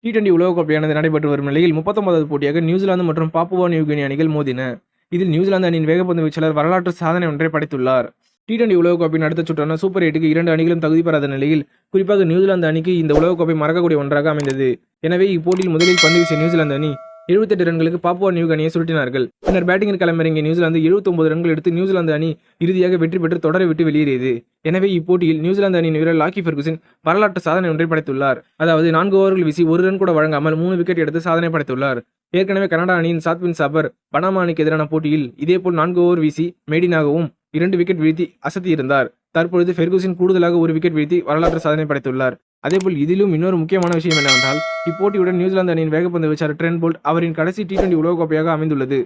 T20 உலகக்கோப்பையானது நடைபெற்று வரும் நிலையில் 39வது போட்டியாக நியூசிலாந்து மற்றும் பாப்புவா நியூகினி அணிகள் மோதின. இதில் நியூசிலாந்து அணியின் வேகப்பந்து வீச்சாளர் வரலாற்று சாதனை ஒன்றை படைத்துள்ளார். T20 உலகக்கோப்பையின் அடுத்த சுற்றான சூப்பர் 8க்கு 2 அணிகளும் தகுதி பெறாத நிலையில் குறிப்பாக நியூசிலாந்து அணிக்கு இந்த உலகக்கோப்பை மறக்கக்கூடிய ஒன்றாக அமைந்தது. எனவே இப்போட்டியில் முதலில் பந்து வீசிய நியூசிலாந்து அணி 78 ரன்களுக்கு பாப்புவா நியூ அணியை சுருட்டினார்கள். பின்னர் பேட்டிங்கில் களமிறங்கிய நியூசிலாந்து 79 ரன்கள் எடுத்து நியூசிலாந்து அணி இறுதியாக வெற்றி பெற்று தொடரை விட்டு வெளியேறியது. எனவே இப்போட்டியில் நியூசிலாந்து அணியின் வீரர் லாக்கி ஃபெர்குசன் வரலாற்று சாதனை ஒன்றை படைத்துள்ளார். அதாவது 4 ஓவர்கள் வீசி 1 ரன் கூட வழங்காமல் 3 விக்கெட் எடுத்து சாதனை படைத்துள்ளார். ஏற்கனவே கனடா அணியின் சாத்வின் சாபர் பனாமா அணிக்கு எதிரான போட்டியில் இதேபோல் 4 ஓவர் வீசி மெய்டினாகவும் 2 விக்கெட் வீழ்த்தி அசத்தியிருந்தார். தற்பொழுது ஃபெர்குசன் கூடுதலாக 1 விக்கெட் வீழ்த்தி வரலாற்று சாதனை படைத்துள்ளார். அதேபோல் இதிலும் இன்னொரு முக்கியமான விஷயம் என்னவென்றால் இப்போட்டியுடன் நியூசிலாந்து அணியின் வேகப்பந்து வீச்சாளர் ட்ரெண்ட் போல்ட் அவரின் கடைசி T20 உலகக்கோப்பையாக அமைந்துள்ளது.